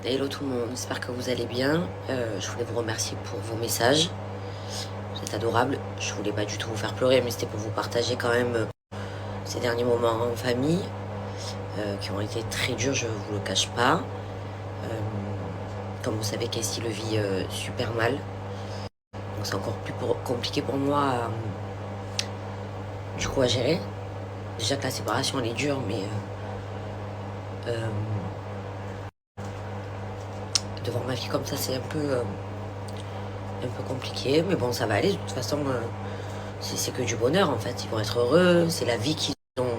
Hello tout le monde, j'espère que vous allez bien. Je voulais vous remercier pour vos messages. Vous êtes adorables. Je voulais pas du tout vous faire pleurer, mais c'était pour vous partager quand même ces derniers moments en famille qui ont été très durs, je vous le cache pas. Comme vous savez, Casey le vit super mal. Donc c'est encore plus compliqué pour moi du coup à gérer. Déjà que la séparation elle est dure, mais de voir ma fille comme ça, c'est un peu compliqué. Mais bon, ça va aller. De toute façon, c'est que du bonheur en fait. Ils vont être heureux. C'est la vie qu'ils ont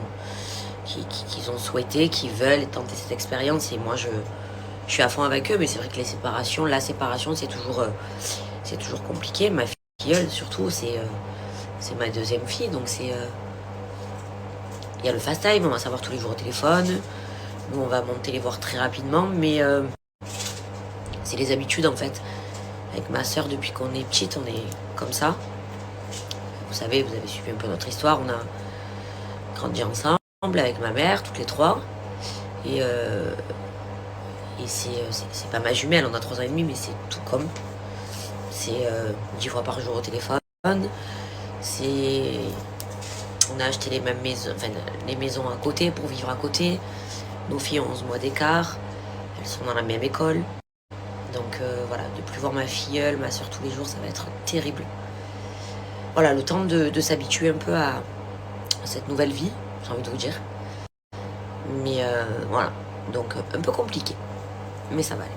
souhaité, qu'ils veulent tenter cette expérience. Et moi, je suis à fond avec eux. Mais c'est vrai que la séparation, c'est toujours compliqué. Ma filleule, surtout, c'est ma deuxième fille. Donc il y a le fast time. On va savoir tous les jours au téléphone. Nous, on va monter les voir très rapidement. Mais c'est les habitudes en fait. Avec ma soeur, depuis qu'on est petite, on est comme ça. Vous savez, vous avez suivi un peu notre histoire. On a grandi ensemble avec ma mère, toutes les trois. Et c'est pas ma jumelle, on a 3 ans et demi, mais c'est tout comme. C'est 10 fois par jour au téléphone. On a acheté les mêmes maisons, enfin les maisons à côté pour vivre à côté. Nos filles ont 11 mois d'écart. Elles sont dans la même école. Donc voilà, de plus voir ma filleule, ma soeur tous les jours, ça va être terrible. Voilà, le temps de s'habituer un peu à cette nouvelle vie, j'ai envie de vous dire. Mais voilà, donc un peu compliqué. Mais ça va aller.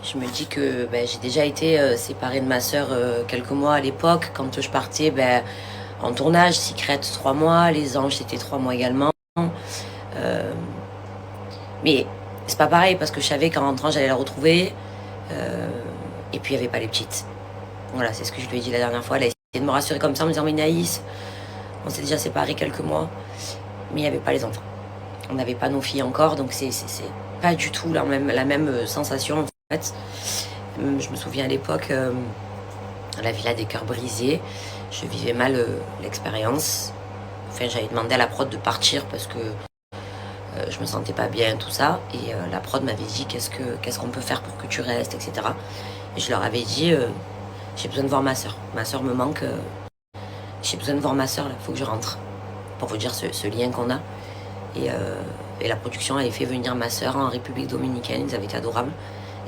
Je me dis que j'ai déjà été séparée de ma soeur quelques mois à l'époque. Quand je partais en tournage, Secret 3 mois, Les Anges c'était 3 mois également. Mais c'est pas pareil parce que je savais qu'en rentrant j'allais la retrouver. Et puis il n'y avait pas les petites. Voilà, c'est ce que je lui ai dit la dernière fois. Elle a essayé de me rassurer comme ça en me disant mais Naïs, on s'est déjà séparés quelques mois. Mais il n'y avait pas les enfants. On n'avait pas nos filles encore, donc c'est pas du tout la même sensation en fait. Je me souviens à l'époque, la Villa des Cœurs Brisés, je vivais mal l'expérience. Enfin, j'avais demandé à la prod de partir parce que je me sentais pas bien, tout ça. Et la prod m'avait dit qu'est-ce qu'on peut faire pour que tu restes, etc. Et je leur avais dit j'ai besoin de voir ma soeur. Ma soeur me manque. J'ai besoin de voir ma soeur, il faut que je rentre. Pour vous dire ce lien qu'on a. Et la production avait fait venir ma soeur en République Dominicaine. Ils avaient été adorables.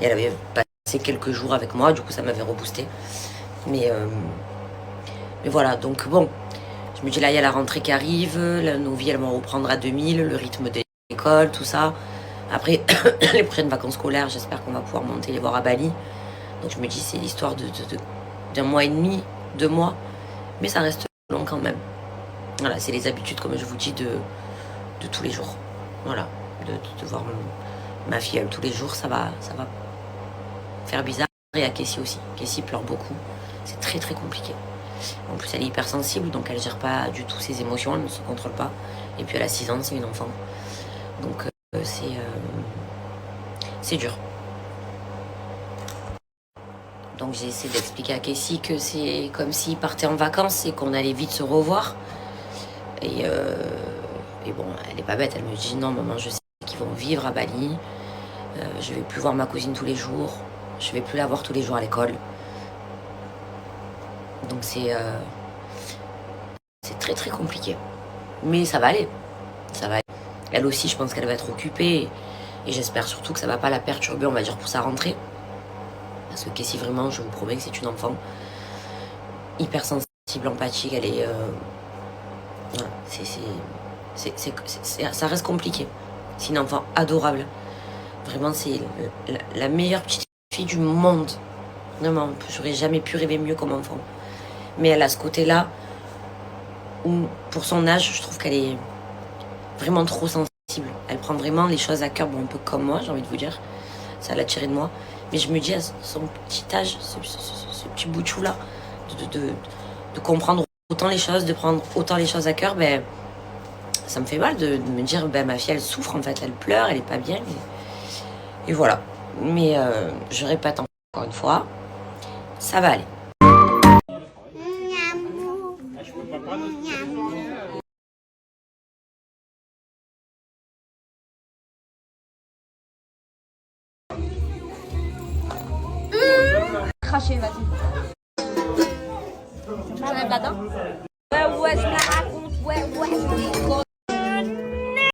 Et elle avait passé quelques jours avec moi. Du coup, ça m'avait reboosté. Mais voilà, donc bon. Je me dis là, il y a la rentrée qui arrive. Nos vies, elles vont reprendre à 2000. Le rythme de l'école, tout ça. Après, les prochaines vacances scolaires, j'espère qu'on va pouvoir monter les voir à Bali. Donc je me dis, c'est l'histoire d'un mois et demi, 2 mois. Mais ça reste long quand même. Voilà, c'est les habitudes, comme je vous dis, de tous les jours. Voilà, de voir ma fille tous les jours, ça va faire bizarre. Et à Casey aussi. Casey pleure beaucoup. C'est très très compliqué. En plus, elle est hypersensible, donc elle gère pas du tout ses émotions, elle ne se contrôle pas. Et puis elle a 6 ans, c'est une enfant. Donc c'est dur. Donc j'ai essayé d'expliquer à Casey que c'est comme s'il partait en vacances et qu'on allait vite se revoir. Et bon, elle est pas bête, elle me dit non maman, je sais qu'ils vont vivre à Bali. Je vais plus voir ma cousine tous les jours. Je vais plus la voir tous les jours à l'école. Donc c'est très très compliqué. Mais ça va aller. Ça va aller. Elle aussi, je pense qu'elle va être occupée. Et j'espère surtout que ça va pas la perturber, on va dire, pour sa rentrée. Parce que Casey, vraiment, je vous promets que c'est une enfant hyper sensible, empathique. Elle est... ça reste compliqué. C'est une enfant adorable. Vraiment, c'est la meilleure petite fille du monde. Vraiment, j'aurais jamais pu rêver mieux comme enfant. Mais elle a ce côté-là où, pour son âge, je trouve qu'elle est vraiment trop sensible. Elle prend vraiment les choses à cœur, bon, un peu comme moi, j'ai envie de vous dire. Ça l'a tiré de moi. Mais je me dis, à son petit âge, ce petit bout de chou-là, de comprendre autant les choses, de prendre autant les choses à cœur, ça me fait mal de me dire, ma fille, elle souffre, en fait, elle pleure, elle est pas bien. Et voilà. Mais je répète encore une fois, ça va aller. cracher, vas-y. J'enlève la dent. Ouais, je me la raconte, ouais, je